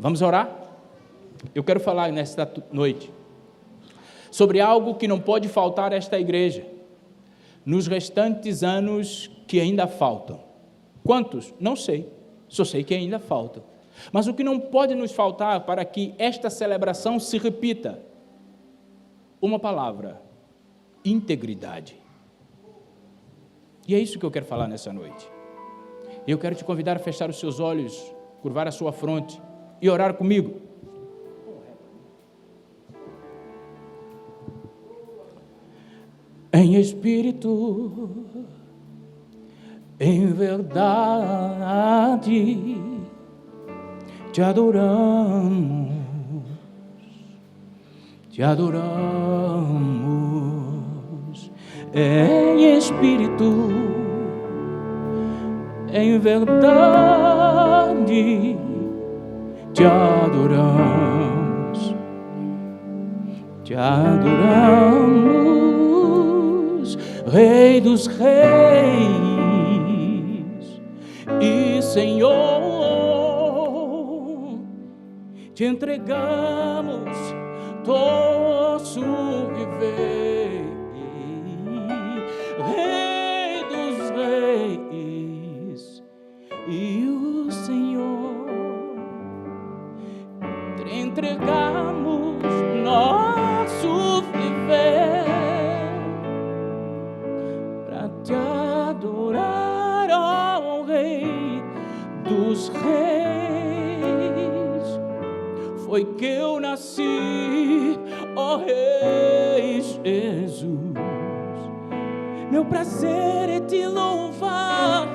Vamos orar? Eu quero falar nesta noite sobre algo que não pode faltar a esta igreja nos restantes anos que ainda faltam. Quantos? Não sei, só sei que ainda faltam. Mas o que não pode nos faltar para que esta celebração se repita? Uma palavra: integridade. E é isso que eu quero falar nessa noite. Eu quero te convidar a fechar os seus olhos, curvar a sua fronte e orar comigo. Em espírito, em verdade, te adoramos, em espírito, em verdade, te adoramos, Rei dos reis e Senhor, te entregamos nosso viver, Rei dos reis e o Senhor, te entregamos nosso viver para te adorar, ó Rei dos reis. Foi que eu nasci, ó Rei Jesus. Meu prazer é te louvar,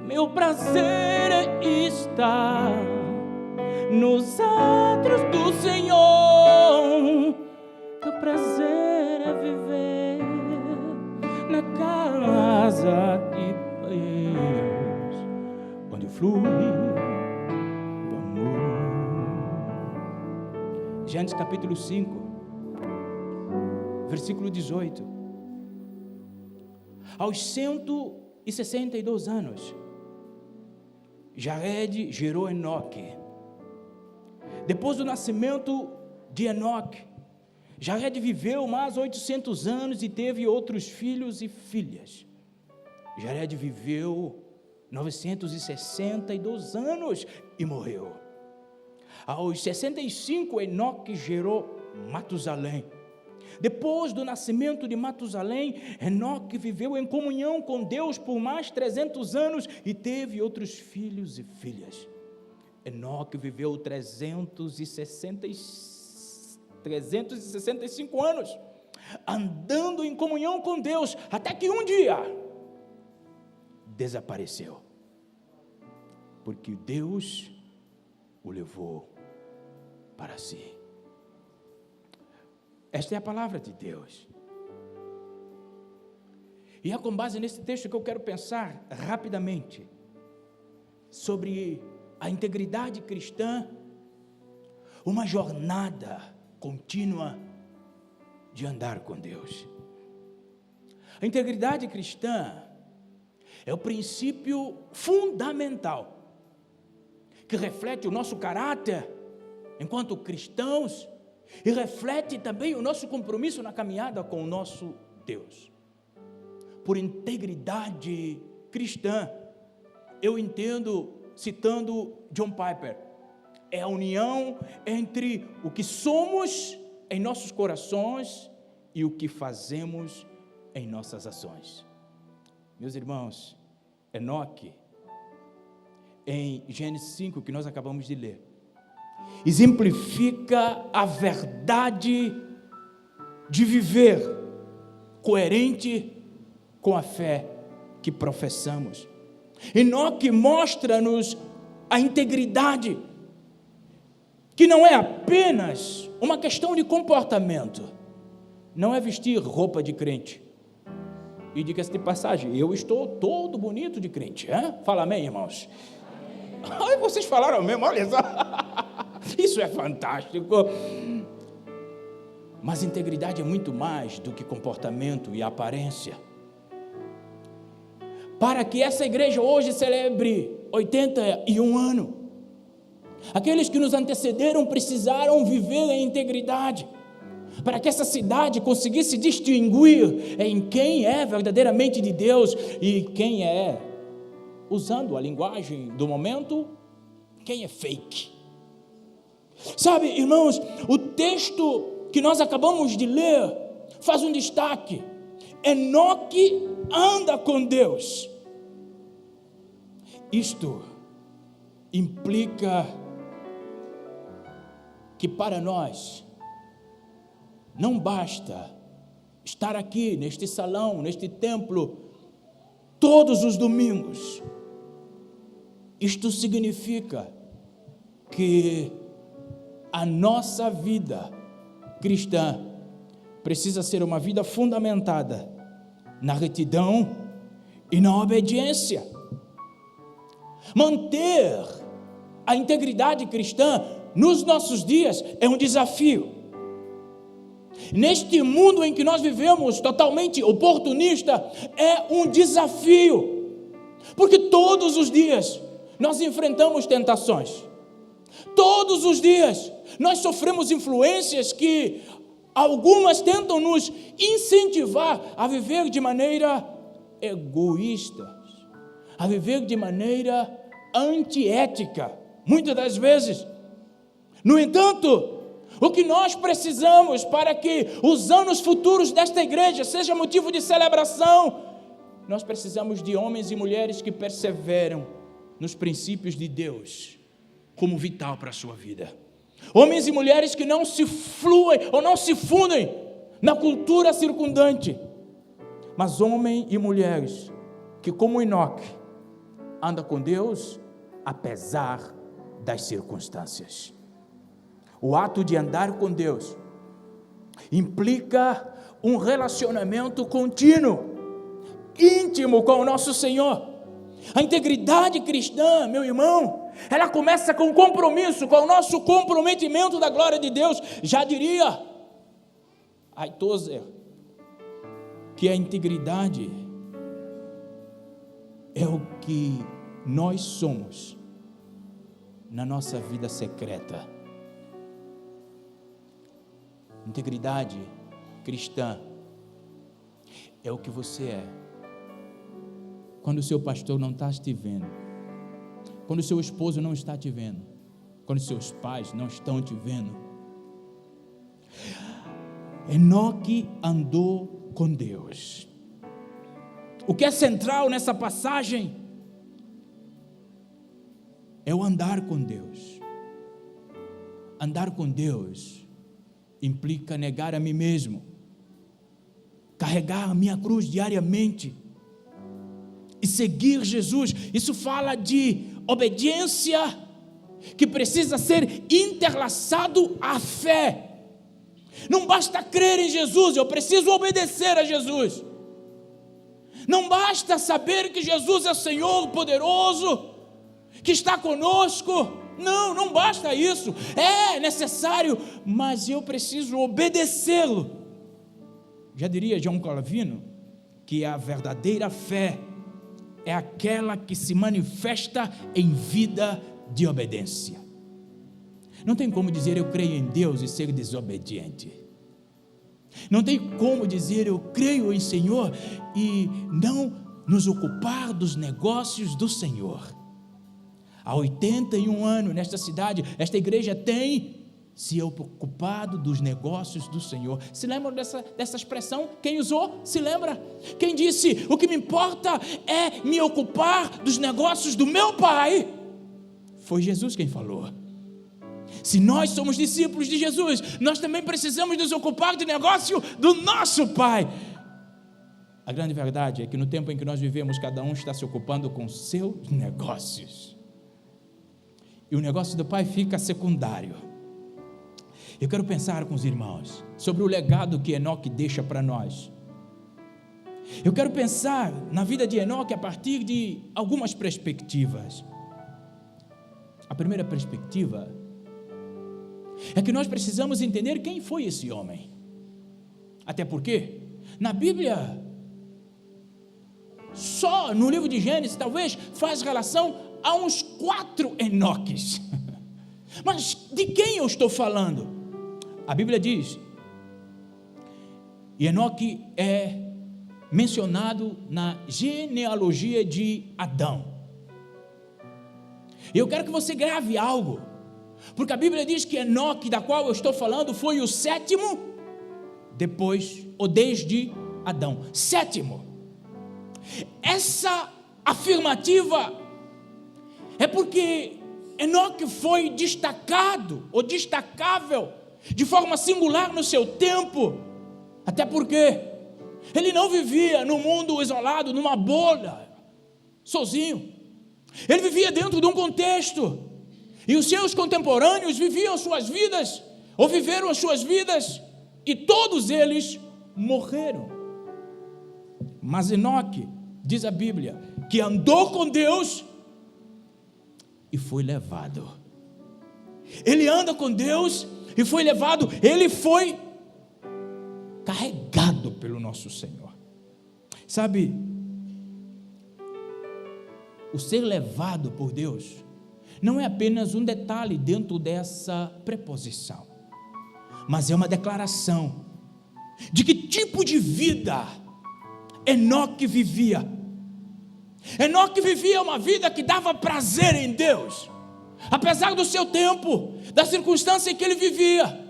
meu prazer é estar nos átrios do Senhor. Meu prazer é viver na casa de Deus, onde flui o amor. Gênesis capítulo 5, versículo 18. Aos 162 anos, Jared gerou Enoque. Depois do nascimento de Enoque, Jared viveu mais 800 anos e teve outros filhos e filhas. Jared viveu 962 anos e morreu. Aos 65, Enoque gerou Matusalém. Depois do nascimento de Matusalém, Enoque viveu em comunhão com Deus por mais 300 anos e teve outros filhos e filhas. Enoque viveu 365 anos, andando em comunhão com Deus, até que um dia desapareceu, porque Deus o levou para si. Esta é a palavra de Deus. E é com base nesse texto que eu quero pensar rapidamente sobre a integridade cristã, uma jornada contínua de andar com Deus. A integridade cristã é o princípio fundamental que reflete o nosso caráter enquanto cristãos e reflete também o nosso compromisso na caminhada com o nosso Deus. Por integridade cristã, eu entendo, citando John Piper, é a união entre o que somos em nossos corações e o que fazemos em nossas ações. Meus irmãos, Enoque, em Gênesis 5, que nós acabamos de ler, exemplifica a verdade de viver coerente com a fé que professamos. Enoque mostra-nos a integridade, que não é apenas uma questão de comportamento, não é vestir roupa de crente. E diga-se de passagem, eu estou todo bonito de crente, hein? Fala amém, irmãos. Ai, vocês falaram mesmo, olha só. Isso é fantástico. Mas integridade é muito mais do que comportamento e aparência. Para que essa igreja hoje celebre 81 anos, Aqueles que nos antecederam precisaram viver em integridade, para que essa cidade conseguisse distinguir em quem é verdadeiramente de Deus e quem é, usando a linguagem do momento, quem é fake. Sabe, irmãos, o texto que nós acabamos de ler faz um destaque: Enoque anda com Deus. Isto implica que para nós não basta estar aqui neste salão, neste templo, todos os domingos. Isto significa que a nossa vida cristã precisa ser uma vida fundamentada na retidão e na obediência. Manter a integridade cristã nos nossos dias é um desafio. Neste mundo em que nós vivemos, totalmente oportunista, é um desafio, porque todos os dias nós enfrentamos tentações, todos os dias nós sofremos influências que algumas tentam nos incentivar a viver de maneira egoísta, a viver de maneira antiética, muitas das vezes. No entanto, o que nós precisamos para que os anos futuros desta igreja sejam motivo de celebração, nós precisamos de homens e mulheres que perseveram nos princípios de Deus como vital para a sua vida. Homens e mulheres que não se fluem ou não se fundem na cultura circundante, mas homens e mulheres que, como Enoque, andam com Deus apesar das circunstâncias. O ato de andar com Deus implica um relacionamento contínuo, íntimo com o nosso Senhor. A integridade cristã, meu irmão, ela começa com compromisso, com o nosso comprometimento da glória de Deus. Já diria Tozer que a integridade é o que nós somos na nossa vida secreta. Integridade cristã é o que você é quando o seu pastor não está te vendo, quando o seu esposo não está te vendo, quando seus pais não estão te vendo. Enoque andou com Deus. O que é central nessa passagem é o andar com Deus. Andar com Deus implica negar a mim mesmo, carregar a minha cruz diariamente e seguir Jesus. Isso fala de obediência que precisa ser interlaçado à fé. Não basta crer em Jesus, eu preciso obedecer a Jesus. Não basta saber que Jesus é Senhor poderoso, que está conosco. Não basta isso. É necessário, mas eu preciso obedecê-lo. Já diria João Calvino que a verdadeira fé é aquela que se manifesta em vida de obediência. Não tem como dizer eu creio em Deus e ser desobediente. Não tem como dizer eu creio em Senhor e não nos ocupar dos negócios do Senhor. Há 81 anos nesta cidade, esta igreja tem se ocupado dos negócios do Senhor. Se lembram dessa expressão? Quem usou? Se lembra? Quem disse, o que me importa é me ocupar dos negócios do meu Pai? Foi Jesus quem falou. Se nós somos discípulos de Jesus, nós também precisamos nos ocupar do negócio do nosso Pai. A grande verdade é que no tempo em que nós vivemos, cada um está se ocupando com seus negócios. E o negócio do Pai fica secundário. Eu quero pensar com os irmãos sobre o legado que Enoque deixa para nós. Eu quero pensar na vida de Enoque a partir de algumas perspectivas. A primeira perspectiva é que nós precisamos entender quem foi esse homem. Até porque, na Bíblia, só no livro de Gênesis, talvez, faz relação a uns 4 Enoques. Mas de quem eu estou falando? A Bíblia diz, e Enoque é mencionado na genealogia de Adão. E eu quero que você grave algo, porque a Bíblia diz que Enoque, da qual eu estou falando, foi o sétimo depois, ou desde Adão. Sétimo. Essa afirmativa é porque Enoque foi destacado, ou destacável, de forma singular no seu tempo, até porque ele não vivia num mundo isolado, numa bolha, sozinho. Ele vivia dentro de um contexto, e os seus contemporâneos viviam suas vidas, ou viveram as suas vidas, e todos eles morreram. Mas Enoque, diz a Bíblia, que andou com Deus e foi levado. Ele anda com Deus e foi levado, ele foi carregado pelo nosso Senhor. Sabe, o ser levado por Deus não é apenas um detalhe dentro dessa preposição, mas é uma declaração de que tipo de vida Enoque vivia. Enoque vivia uma vida que dava prazer em Deus, apesar do seu tempo, da circunstância em que ele vivia,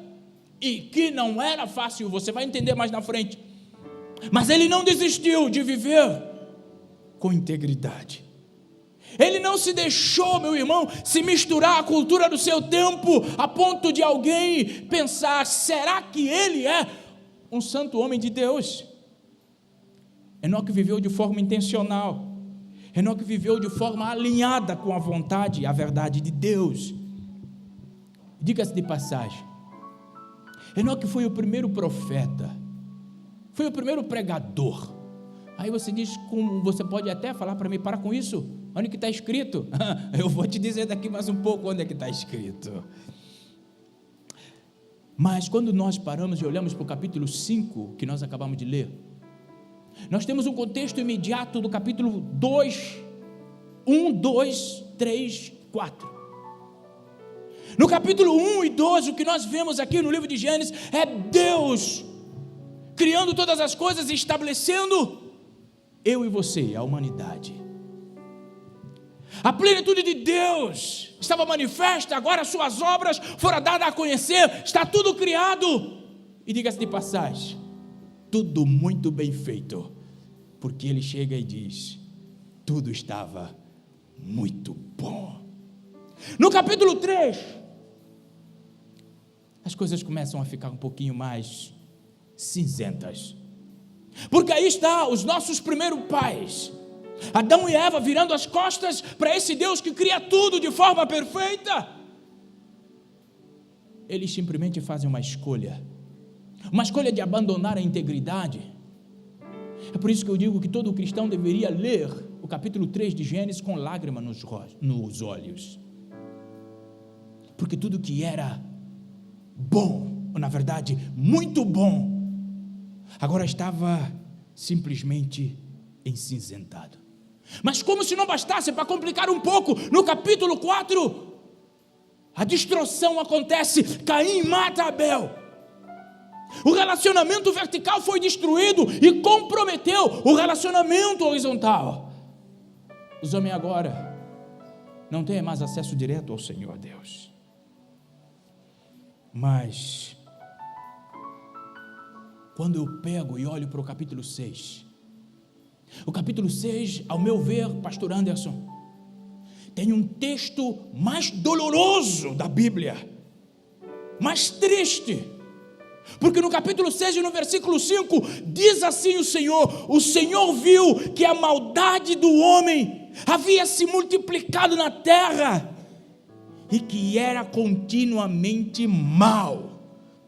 e que não era fácil, você vai entender mais na frente, mas ele não desistiu de viver com integridade. Ele não se deixou, meu irmão, se misturar à cultura do seu tempo, a ponto de alguém pensar, será que ele é um santo homem de Deus? Enoque viveu de forma intencional. Enoque viveu de forma alinhada com a vontade e a verdade de Deus. Diga-se de passagem, Enoque foi o primeiro profeta, foi o primeiro pregador. Aí você diz, como você pode até falar para mim, para com isso, onde que está escrito? Eu vou te dizer daqui mais um pouco onde é que está escrito. Mas quando nós paramos e olhamos para o capítulo 5, que nós acabamos de ler, nós temos um contexto imediato do capítulo 2, 1, 2, 3, 4. No capítulo 1 e 2, o que nós vemos aqui no livro de Gênesis é Deus criando todas as coisas e estabelecendo eu e você, a humanidade. A plenitude de Deus estava manifesta, agora as suas obras foram dadas a conhecer, está tudo criado. E diga-se de passagem, tudo muito bem feito, porque ele chega e diz, tudo estava muito bom. No capítulo 3, as coisas começam a ficar um pouquinho mais cinzentas, porque aí está os nossos primeiros pais, Adão e Eva, virando as costas para esse Deus que cria tudo de forma perfeita. Eles simplesmente fazem uma escolha de abandonar a integridade. É por isso que eu digo que todo cristão deveria ler o capítulo 3 de Gênesis com lágrima nos olhos, porque tudo que era bom, ou na verdade muito bom, agora estava simplesmente encinzentado. Mas como se não bastasse, para complicar um pouco, no capítulo 4, a destruição acontece, Caim mata Abel. O relacionamento vertical foi destruído e comprometeu o relacionamento horizontal. Os homens agora não têm mais acesso direto ao Senhor Deus. Mas quando eu pego e olho para o capítulo 6, o capítulo 6, ao meu ver, pastor Anderson, tem um texto mais doloroso da Bíblia, mais triste, porque no capítulo 6 e no versículo 5, diz assim o Senhor viu que a maldade do homem havia se multiplicado na terra, e que era continuamente mal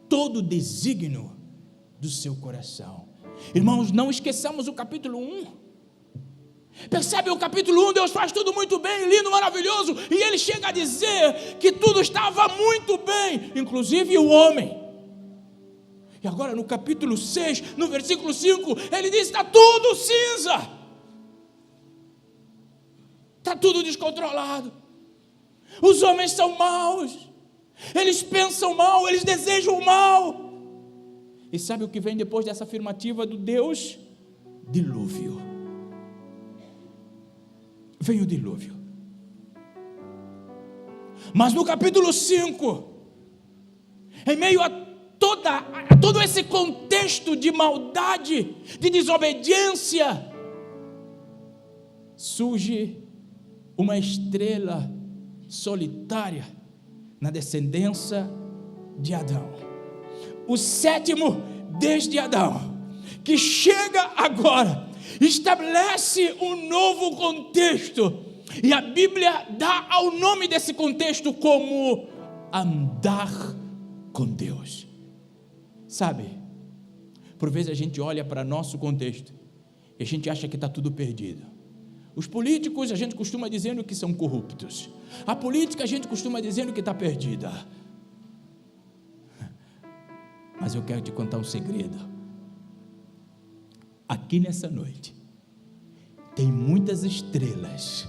todo o desígnio do seu coração. Irmãos, não esqueçamos o capítulo 1. Percebe o capítulo 1, Deus faz tudo muito bem, lindo, maravilhoso, e ele chega a dizer que tudo estava muito bem, inclusive o homem. E agora no capítulo 6, no versículo 5, ele diz, está tudo cinza, está tudo descontrolado, os homens são maus, eles pensam mal, eles desejam o mal. E sabe o que vem depois dessa afirmativa do Deus? Dilúvio. Vem o dilúvio. Mas no capítulo 5, em meio a todo esse contexto de maldade, de desobediência, surge uma estrela solitária na descendência de Adão. O sétimo desde Adão, que chega agora, estabelece um novo contexto, e a Bíblia dá ao nome desse contexto como andar com Deus. Sabe, por vezes a gente olha para nosso contexto e a gente acha que está tudo perdido. Os políticos, a gente costuma dizendo que são corruptos. A política, a gente costuma dizendo que está perdida. Mas eu quero te contar um segredo. Aqui nessa noite, tem muitas estrelas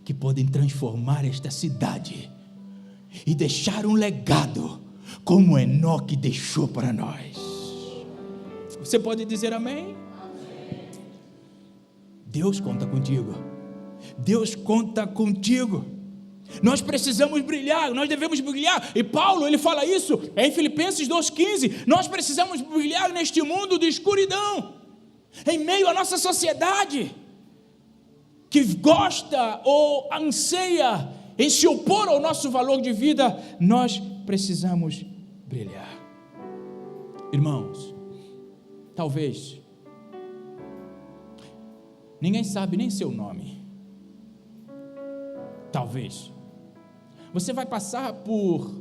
que podem transformar esta cidade e deixar um legado, como Enoque deixou para nós. Você pode dizer amém? Deus conta contigo. Deus conta contigo. Nós precisamos brilhar, nós devemos brilhar. E Paulo, ele fala isso em Filipenses 2,15. Nós precisamos brilhar neste mundo de escuridão, em meio à nossa sociedade, que gosta ou anseia em se opor ao nosso valor de vida. Nós precisamos brilhar. Irmãos, talvez ninguém sabe nem seu nome. Talvez você vai passar por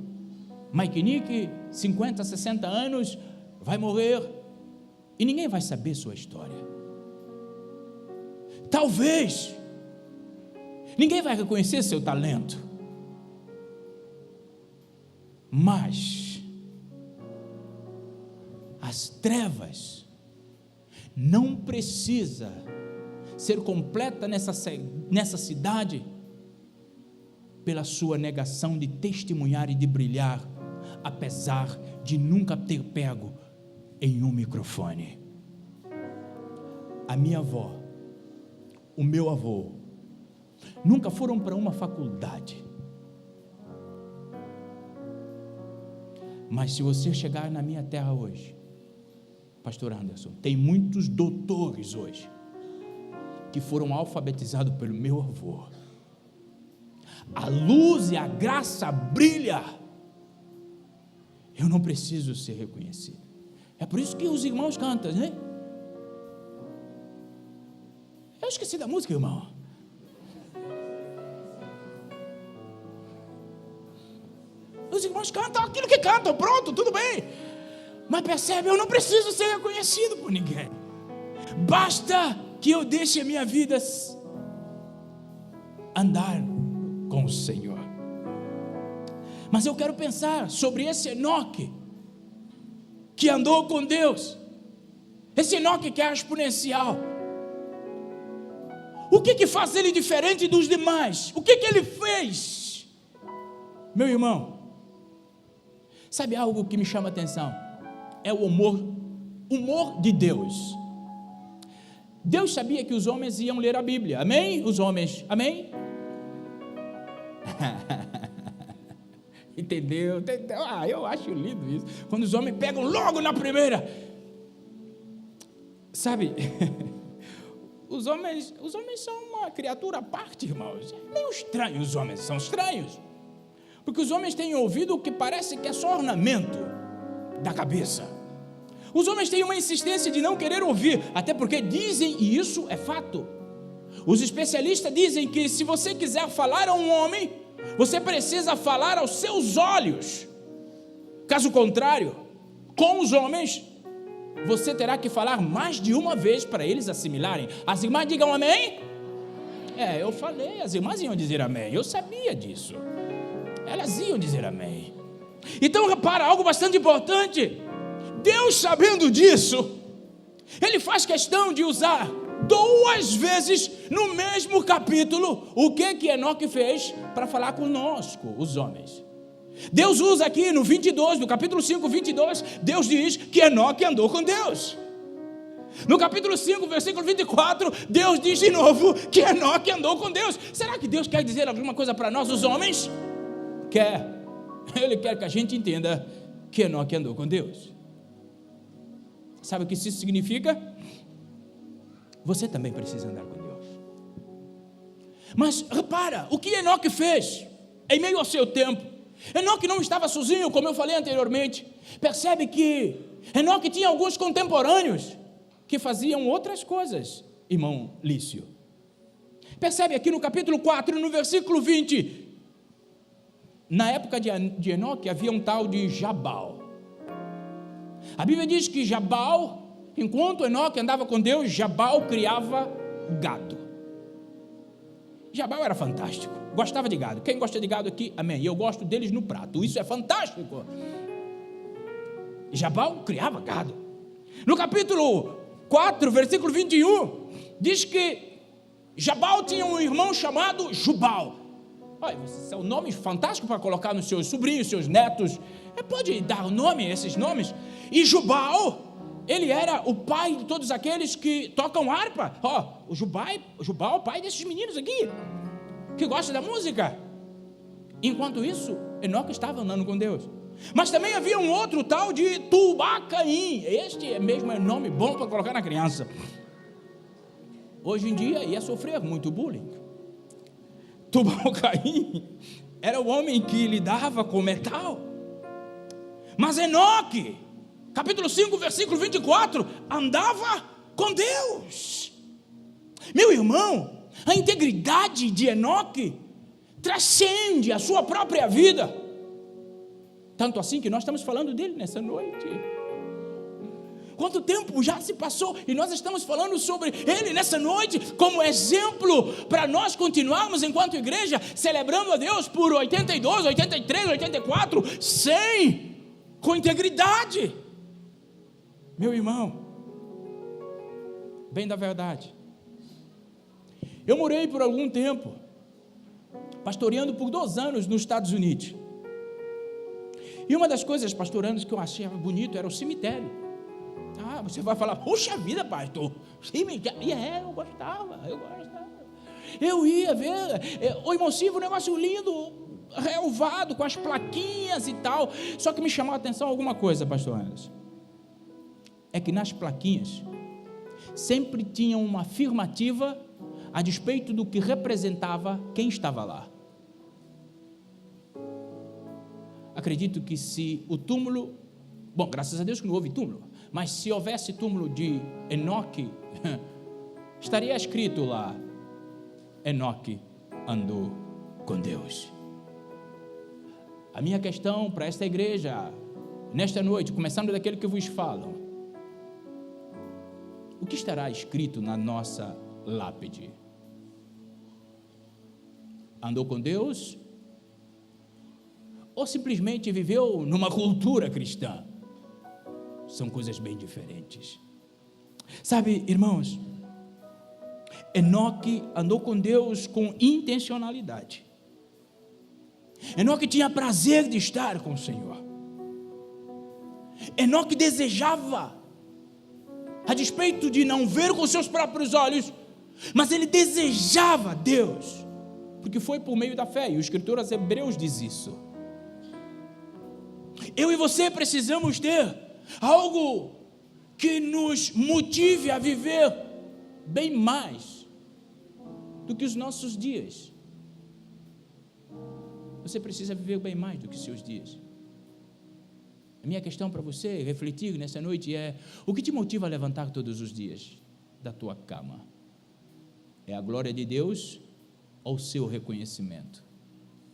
maquinique, 50, 60 anos, vai morrer e ninguém vai saber sua história. Talvez ninguém vai reconhecer seu talento. Mas as trevas não precisa ser completa nessa cidade pela sua negação de testemunhar e de brilhar, apesar de nunca ter pego em um microfone. A minha avó, o meu avô, nunca foram para uma faculdade. Mas se você chegar na minha terra hoje, Pastor Anderson, tem muitos doutores hoje que foram alfabetizados pelo meu avô. A luz e a graça brilha. Eu não preciso ser reconhecido. É por isso que os irmãos cantam, né? Eu esqueci da música, irmão. Os irmãos cantam aquilo que cantam, pronto, tudo bem. Mas percebe, eu não preciso ser reconhecido por ninguém. Basta que eu deixe a minha vida andar com o Senhor. Mas eu quero pensar sobre esse Enoque que andou com Deus, esse Enoque que é exponencial. O que faz ele diferente dos demais? O que ele fez? Meu irmão, sabe algo que me chama a atenção? É o humor de Deus. Deus sabia que os homens iam ler a Bíblia, amém? Os homens, amém? Entendeu? Eu acho lindo isso, quando os homens pegam logo na primeira. Sabe, os homens são uma criatura à parte, irmãos. É meio estranho, os homens são estranhos, porque os homens têm ouvido o que parece que é só ornamento da cabeça. Os homens têm uma insistência de não querer ouvir, até porque dizem, e isso é fato, os especialistas dizem que se você quiser falar a um homem, você precisa falar aos seus olhos. Caso contrário, com os homens, você terá que falar mais de uma vez para eles assimilarem. As irmãs digam amém? Eu falei, as irmãs iam dizer amém, eu sabia disso. Elas iam dizer amém. Então repara, algo bastante importante. Deus, sabendo disso, Ele faz questão de usar 2 vezes no mesmo capítulo o que Enoque fez para falar conosco, os homens. Deus usa aqui no 22, no capítulo 5, 22, Deus diz que Enoque andou com Deus. No capítulo 5, versículo 24, Deus diz de novo que Enoque andou com Deus. Será que Deus quer dizer alguma coisa para nós, os homens? Quer. Ele quer que a gente entenda que Enoque andou com Deus. Sabe o que isso significa? Você também precisa andar com Deus. Mas repara, o que Enoque fez em meio ao seu tempo? Enoque não estava sozinho, como eu falei anteriormente. Percebe que Enoque tinha alguns contemporâneos que faziam outras coisas, irmão Lício. Percebe aqui no capítulo 4, no versículo 20, na época de Enoque havia um tal de Jabal. A Bíblia diz que Jabal, enquanto Enoque andava com Deus, Jabal criava gado. Jabal era fantástico, gostava de gado. Quem gosta de gado aqui, amém. Eu gosto deles no prato, isso é fantástico. Jabal criava gado. No capítulo 4, versículo 21, diz que Jabal tinha um irmão chamado Jubal. Olha, esse é um nome fantástico para colocar nos seus sobrinhos, seus netos. Pode dar o nome a esses nomes. E Jubal, ele era o pai de todos aqueles que tocam harpa. O Jubal, pai desses meninos aqui, que gosta da música. Enquanto isso, Enoque estava andando com Deus. Mas também havia um outro tal de Tubal-Caim. Este mesmo é nome bom para colocar na criança. Hoje em dia ia sofrer muito bullying. Tubal-Caim era o homem que lidava com metal. Mas Enoque, capítulo 5, versículo 24, andava com Deus. Meu irmão, a integridade de Enoque transcende a sua própria vida. Tanto assim que nós estamos falando dele nessa noite. Quanto tempo já se passou e nós estamos falando sobre ele nessa noite como exemplo para nós continuarmos enquanto igreja celebrando a Deus por 82, 83, 84, 100, com integridade. Meu irmão, bem da verdade, eu morei por algum tempo pastoreando por 2 anos nos Estados Unidos. E uma das coisas pastoreando que eu achei bonito era o cemitério. Você vai falar, puxa vida, pastor, cemitério. Eu gostava. Eu ia ver, o irmão Silvio, um negócio lindo, relvado, com as plaquinhas e tal. Só que me chamou a atenção alguma coisa, pastor Anderson. É que nas plaquinhas sempre tinha uma afirmativa a despeito do que representava quem estava lá. Acredito que se o túmulo, bom, graças a Deus que não houve túmulo, mas se houvesse túmulo de Enoque, estaria escrito lá, Enoque andou com Deus. A minha questão para esta igreja, nesta noite, começando daquele que vos falam, o que estará escrito na nossa lápide? Andou com Deus? Ou simplesmente viveu numa cultura cristã? São coisas bem diferentes. Sabe, irmãos, Enoque andou com Deus com intencionalidade. Enoque tinha prazer de estar com o Senhor. Enoque desejava, a despeito de não ver com seus próprios olhos, mas ele desejava Deus, porque foi por meio da fé, e o escritor aos Hebreus diz isso. Eu e você precisamos ter algo que nos motive a viver bem mais do que os nossos dias. Você precisa viver bem mais do que os seus dias. A minha questão para você refletir nessa noite é: o que te motiva a levantar todos os dias da tua cama? É a glória de Deus ou o seu reconhecimento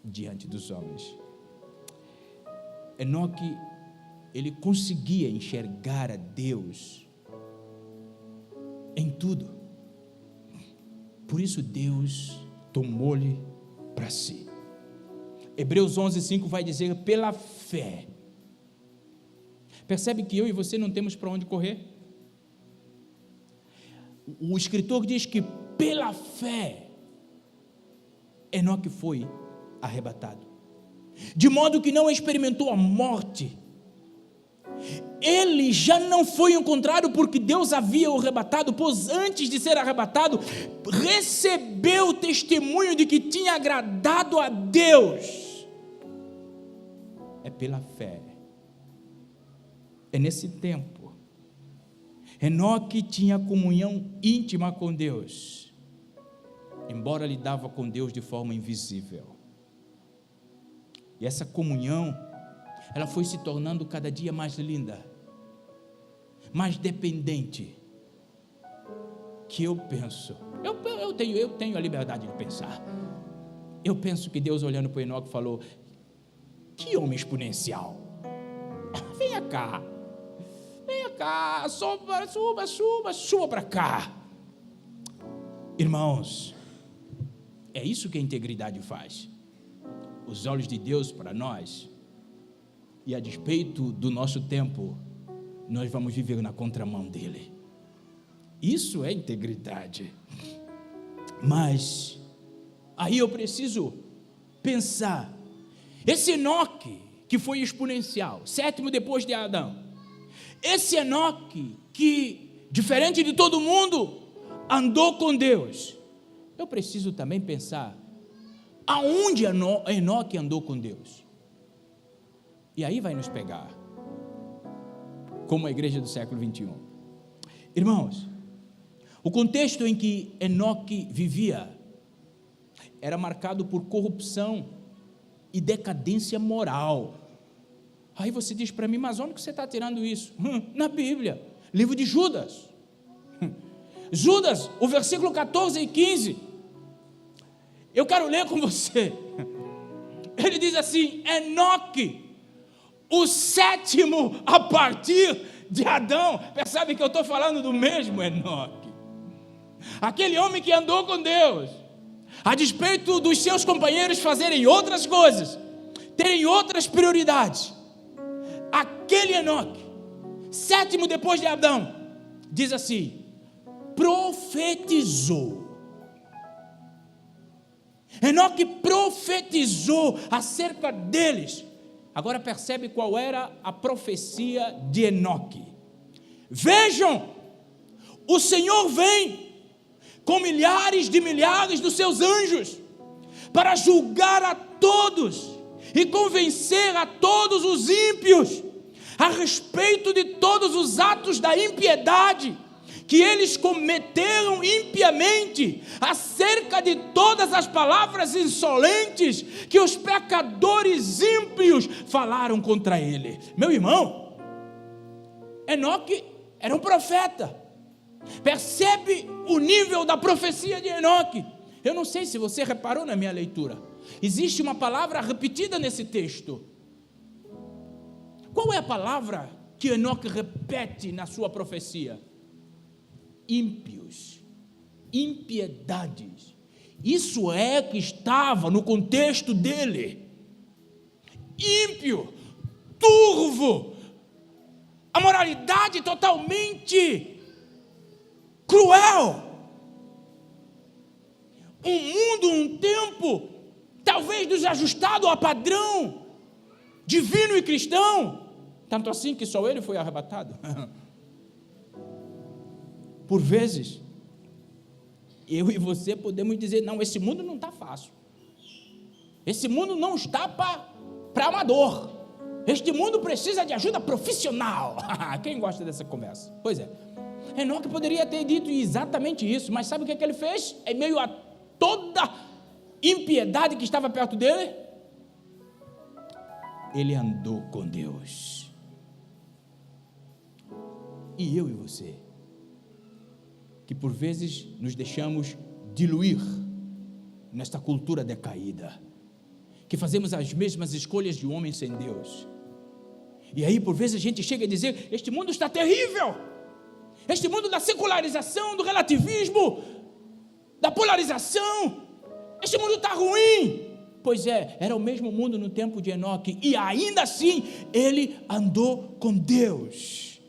diante dos homens? Enoque, ele conseguia enxergar a Deus em tudo. Por isso Deus tomou-lhe para si. Hebreus 11:5 vai dizer, pela fé. Percebe que eu e você não temos para onde correr? O escritor diz que pela fé Enoque foi arrebatado. de modo que não experimentou a morte. Ele já não foi encontrado porque Deus havia o arrebatado, pois antes de ser arrebatado, recebeu o testemunho de que tinha agradado a Deus. É pela fé. É nesse tempo. Enoque tinha comunhão íntima com Deus, embora lidava com Deus de forma invisível. E essa comunhão, ela foi se tornando cada dia mais linda, mais dependente. Que eu penso, eu tenho a liberdade de pensar. Eu penso que Deus, olhando para Enoque, falou: que homem exponencial, venha cá, suba para cá. Irmãos, é isso que a integridade faz. Os olhos de Deus para nós, e a despeito do nosso tempo, nós vamos viver na contramão dele. Isso é integridade. Mas aí eu preciso pensar, esse Enoque que foi exponencial, sétimo depois de Adão, esse Enoque que, diferente de todo mundo, andou com Deus, eu preciso também pensar aonde Enoque andou com Deus. E aí vai nos pegar, como a igreja do século 21. Irmãos, o contexto em que Enoque vivia era marcado por corrupção e decadência moral. Aí você diz para mim: mas onde que você está tirando isso? Na Bíblia, livro de Judas. Judas, o versículo 14 e 15. Eu quero ler com você. Ele diz assim: Enoque, o sétimo a partir de Adão. Percebe que eu estou falando do mesmo Enoque, aquele homem que andou com Deus, a despeito dos seus companheiros fazerem outras coisas, terem outras prioridades. Aquele Enoque, sétimo depois de Adão, diz assim: profetizou. Enoque profetizou acerca deles. Agora percebe qual era a profecia de Enoque: vejam, o Senhor vem com milhares de milhares dos seus anjos para julgar a todos e convencer a todos os ímpios a respeito de todos os atos da impiedade que eles cometeram impiamente, acerca de todas as palavras insolentes que os pecadores ímpios falaram contra ele. Meu irmão, Enoque era um profeta. Percebe o nível da profecia de Enoque? Eu não sei se você reparou na minha leitura, existe uma palavra repetida nesse texto. Qual é a palavra que Enoque repete na sua profecia? Ímpios, impiedades. Isso é que estava no contexto dele. Ímpio, turvo, a moralidade totalmente cruel. Um mundo, um tempo, talvez desajustado a padrão divino e cristão, tanto assim que só ele foi arrebatado. Por vezes, eu e você podemos dizer: não, esse mundo não está fácil, esse mundo não está para amador, este mundo precisa de ajuda profissional. Quem gosta dessa conversa? Pois é, Enoque poderia ter dito exatamente isso, mas sabe o que ele fez? Em meio a toda impiedade que estava perto dele, ele andou com Deus. E eu e você, que por vezes nos deixamos diluir nesta cultura decaída, que fazemos as mesmas escolhas de um homem sem Deus, e aí por vezes a gente chega a dizer: este mundo está terrível, este mundo da secularização, do relativismo, da polarização, este mundo está ruim. Pois é, era o mesmo mundo no tempo de Enoque, e ainda assim ele andou com Deus.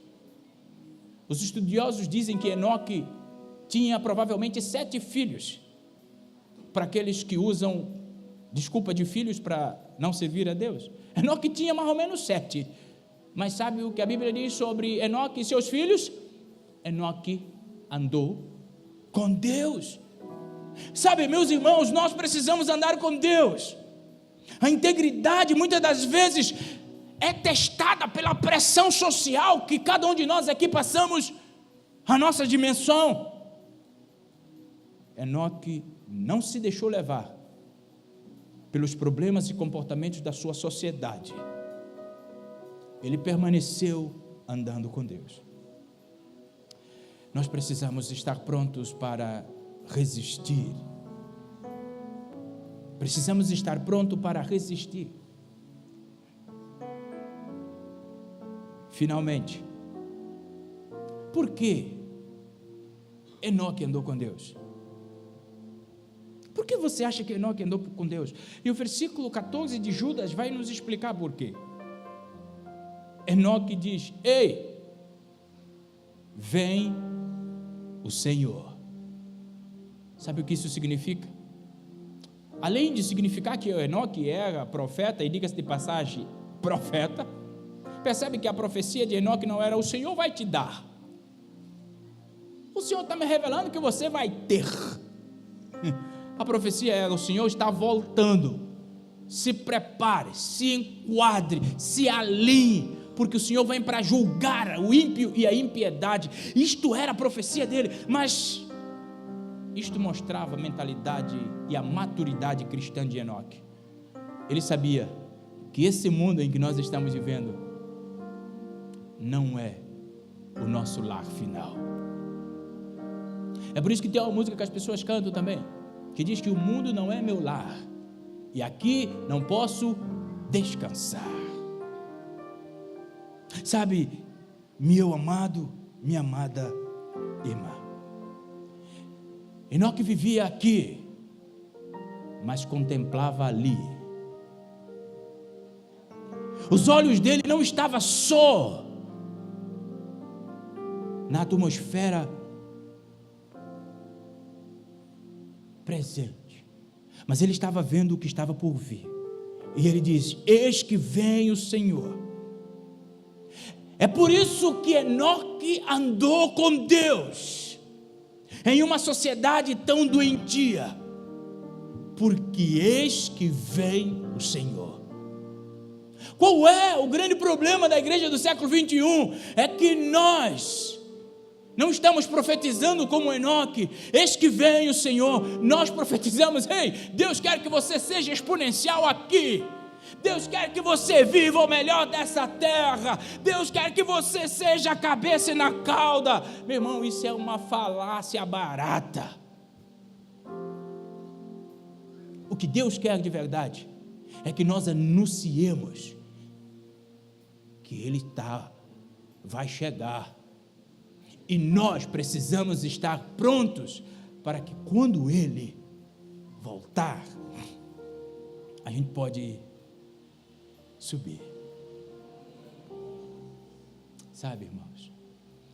Os estudiosos dizem que Enoque tinha provavelmente 7 filhos, para aqueles que usam desculpa de filhos para não servir a Deus. Enoque tinha mais ou menos 7. Mas sabe o que a Bíblia diz sobre Enoque e seus filhos? Enoque andou com Deus. Sabe, meus irmãos, nós precisamos andar com Deus. A integridade muitas das vezes é testada pela pressão social que cada um de nós aqui passamos a nossa dimensão. Enoque não se deixou levar pelos problemas e comportamentos da sua sociedade. Ele permaneceu andando com Deus. Nós precisamos estar prontos para resistir. Precisamos estar prontos para resistir. Finalmente, por que Enoque andou com Deus? Por que você acha que Enoque andou com Deus? E o versículo 14 de Judas vai nos explicar por quê. Enoque diz: ei, vem o Senhor. Sabe o que isso significa? Além de significar que Enoque era profeta, e diga-se de passagem, profeta, percebe que a profecia de Enoque não era: o Senhor vai te dar. O Senhor está me revelando que você vai ter. A profecia era: o Senhor está voltando. Se prepare, se enquadre, se alinhe, porque o Senhor vem para julgar o ímpio e a impiedade. Isto era a profecia dele, mas isto mostrava a mentalidade e a maturidade cristã de Enoque. Ele sabia que esse mundo em que nós estamos vivendo não é o nosso lar final. É por isso que tem uma música que as pessoas cantam também, que diz que o mundo não é meu lar, e aqui não posso descansar. Sabe, meu amado, minha amada irmã, Enoque vivia aqui, mas contemplava ali. Os olhos dele não estavam só na atmosfera presente, mas ele estava vendo o que estava por vir. E ele diz: eis que vem o Senhor. É por isso que Enoque andou com Deus em uma sociedade tão doentia, porque eis que vem o Senhor. Qual é o grande problema da igreja do século 21? É que nós não estamos profetizando como Enoque: eis que vem o Senhor. Nós profetizamos: ei, Deus quer que você seja exponencial aqui. Deus quer que você viva o melhor dessa terra. Deus quer que você seja a cabeça e na cauda. Meu irmão, isso é uma falácia barata. O que Deus quer de verdade é que nós anunciemos que Ele vai chegar. E nós precisamos estar prontos para que quando Ele voltar, a gente pode subir. Sabe, irmãos,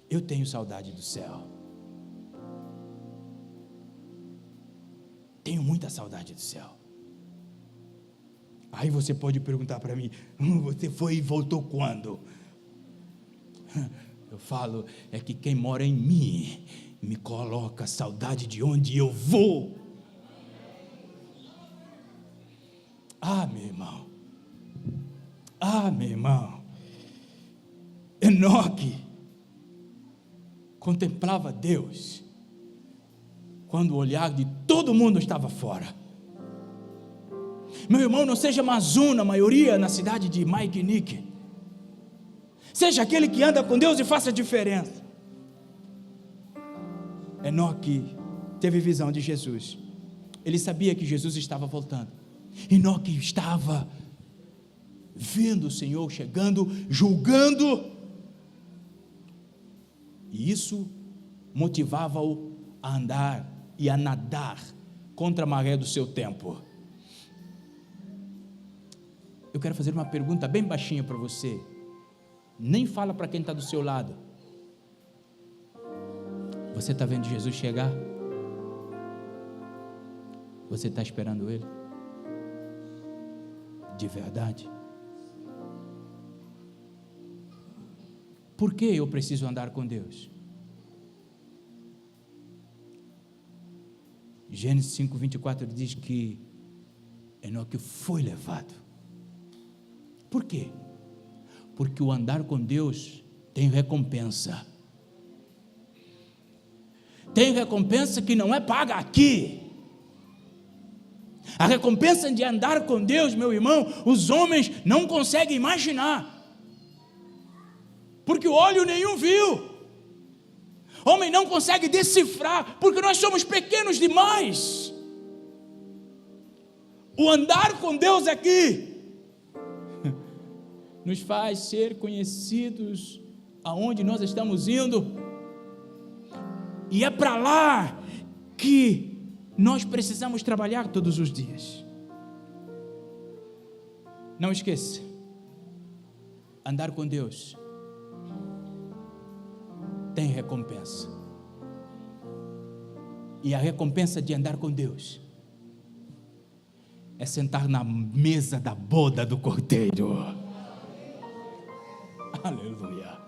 eu tenho saudade do céu. Tenho muita saudade do céu. Aí você pode perguntar para mim: você foi e voltou quando? Eu falo, é que quem mora em mim me coloca saudade de onde eu vou. Ah, meu irmão. Ah, meu irmão. Enoque contemplava Deus quando o olhar de todo mundo estava fora. Meu irmão, não seja mais um na maioria na cidade de Mike Nick. Seja aquele que anda com Deus e faça a diferença. Enoque teve visão de Jesus. Ele sabia que Jesus estava voltando. Enoque estava vendo o Senhor chegando, julgando. E isso motivava-o a andar e a nadar contra a maré do seu tempo. Eu quero fazer uma pergunta bem baixinha para você. Nem fala para quem está do seu lado. Você está vendo Jesus chegar? Você está esperando Ele? de verdade. Por que eu preciso andar com Deus? Gênesis 5:24 diz que Enoque foi levado. Por quê? Porque o andar com Deus tem recompensa. Tem recompensa que não é paga aqui. A recompensa de andar com Deus, meu irmão, os homens não conseguem imaginar. Porque o olho nenhum viu. Homem não consegue decifrar, porque nós somos pequenos demais. O andar com Deus aqui nos faz ser conhecidos aonde nós estamos indo. E é para lá que nós precisamos trabalhar todos os dias. Não esqueça, andar com Deus tem recompensa. E a recompensa de andar com Deus é sentar na mesa da boda do Cordeiro. Aleluia,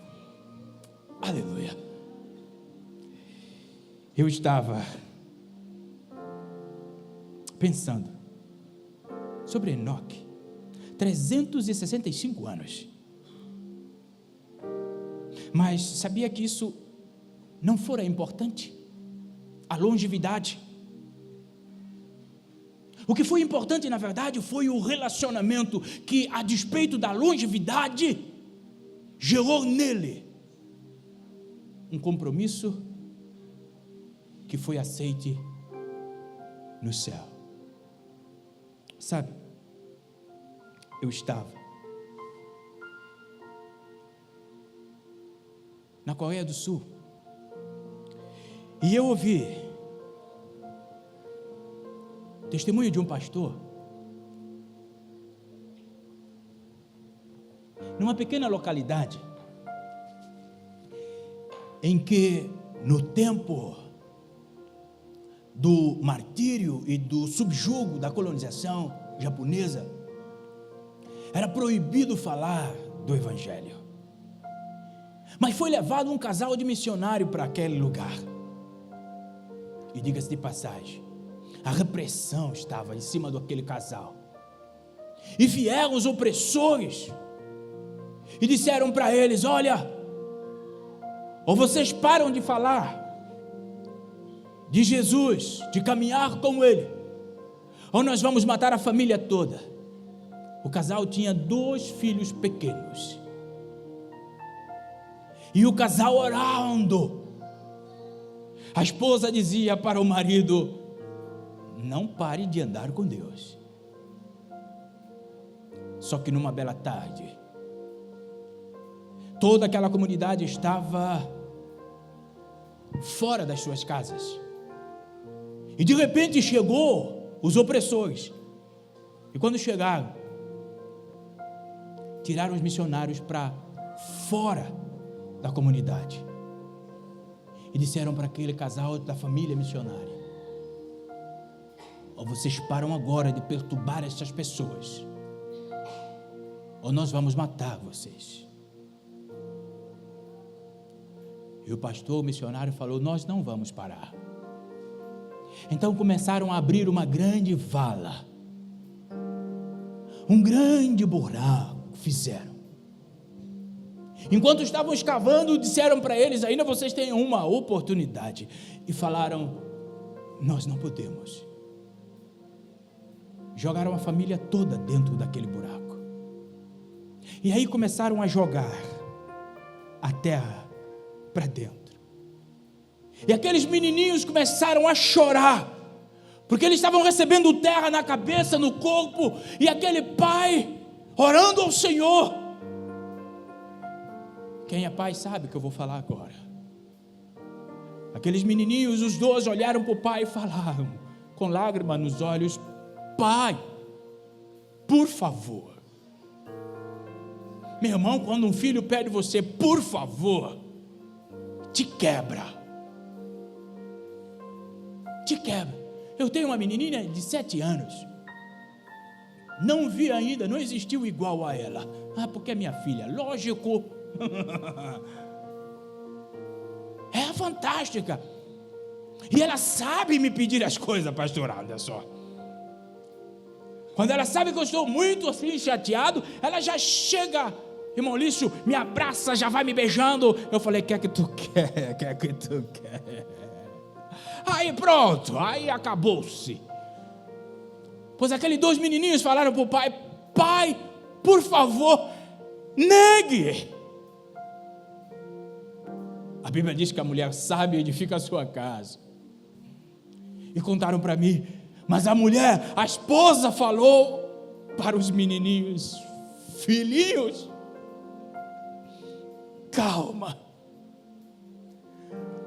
aleluia. Eu estava pensando sobre Enoque, 365 anos. Mas sabia que isso não fora importante? A longevidade. O que foi importante, na verdade, foi o relacionamento que, a despeito da longevidade, gerou nele um compromisso que foi aceite no céu. Sabe, eu estava na Coreia do Sul e eu ouvi testemunho de um pastor numa pequena localidade em que no tempo do martírio e do subjugo da colonização japonesa era proibido falar do evangelho. Mas foi levado um casal de missionário para aquele lugar. E diga-se de passagem, a repressão estava em cima daquele casal. E vieram os opressores e disseram para eles: olha, ou vocês param de falar de Jesus, de caminhar com Ele, ou nós vamos matar a família toda. O casal tinha 2 filhos pequenos. E o casal orando, a esposa dizia para o marido: não pare de andar com Deus. Só que numa bela tarde, toda aquela comunidade estava fora das suas casas. E de repente chegou os opressores. E quando chegaram, tiraram os missionários para fora da comunidade. E disseram para aquele casal da família missionária: ou vocês param agora de perturbar essas pessoas, ou nós vamos matar vocês. E o pastor, o missionário falou: nós não vamos parar. Então começaram a abrir uma grande vala, um grande buraco fizeram. Enquanto estavam escavando, disseram para eles: ainda vocês têm uma oportunidade. E falaram: nós não podemos. Jogaram a família toda dentro daquele buraco. E aí começaram a jogar a terra para dentro. E aqueles menininhos começaram a chorar, porque eles estavam recebendo terra na cabeça, no corpo, e aquele pai orando ao Senhor. Quem é pai sabe o que eu vou falar agora. Aqueles menininhos, os 12, olharam para o pai e falaram, com lágrimas nos olhos: pai, por favor. Meu irmão, quando um filho pede você por favor, te quebra. Te quebra. Eu tenho uma menininha de 7 anos. Não vi ainda, não existiu igual a ela. Porque é minha filha, lógico. É fantástica. E ela sabe me pedir as coisas, pastor, olha só. Quando ela sabe que eu estou muito assim chateado, ela já chega, irmão Lício, me abraça, já vai me beijando. Eu falei, quer que tu quer? Quer que tu quer? Aí pronto, aí acabou-se. Pois aqueles 2 menininhos falaram para o pai, pai, por favor, negue. A Bíblia diz que a mulher sábia edifica a sua casa. E contaram para mim, mas a mulher, a esposa falou para os menininhos, filhinhos, calma,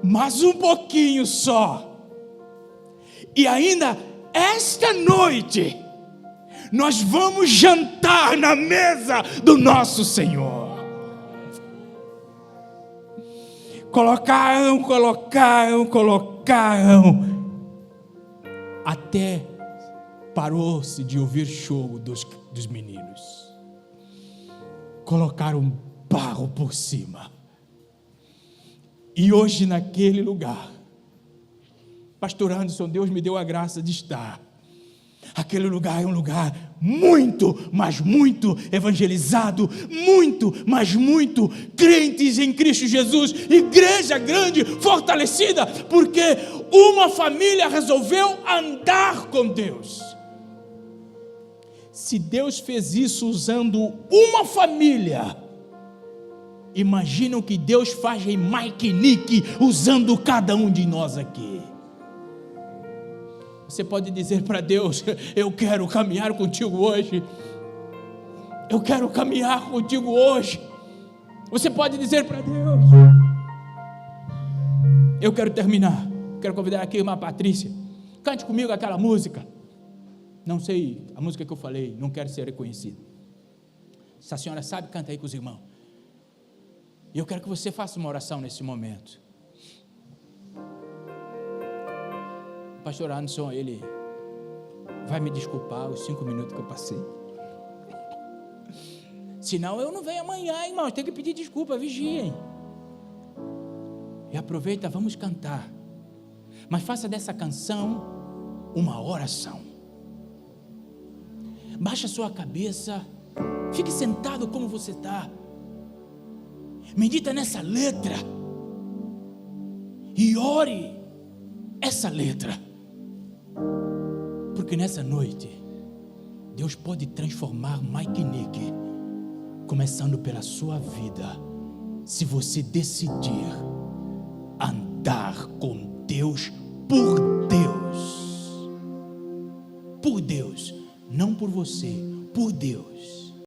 mas um pouquinho só, e ainda esta noite, nós vamos jantar na mesa do nosso Senhor. Colocaram, até parou-se de ouvir choro dos meninos. Colocaram barro por cima. E hoje naquele lugar, pastor Anderson, Deus me deu a graça de estar. Aquele lugar é um lugar muito, mas muito evangelizado, muito, mas muito crentes em Cristo Jesus, igreja grande, fortalecida, porque uma família resolveu andar com Deus. Se Deus fez isso usando uma família, imagina o que Deus faz em Maikinique, usando cada um de nós aqui. Você pode dizer para Deus, eu quero caminhar contigo hoje. Eu quero caminhar contigo hoje. Você pode dizer para Deus. Eu quero terminar. Quero convidar aqui a irmã Patrícia. Cante comigo aquela música. Não sei a música que eu falei, não quero ser reconhecido. Se a senhora sabe, canta aí com os irmãos. E eu quero que você faça uma oração nesse momento. O pastor Anderson, ele vai me desculpar os 5 minutos que eu passei. Senão eu não venho amanhã, irmãos. Tem que pedir desculpa, vigiem. E aproveita, vamos cantar. Mas faça dessa canção uma oração. Baixa sua cabeça. Fique sentado como você está. Medita nessa letra. E ore essa letra. Porque nessa noite, Deus pode transformar Maikinique, começando pela sua vida, se você decidir andar com Deus, por Deus, não por você, por Deus.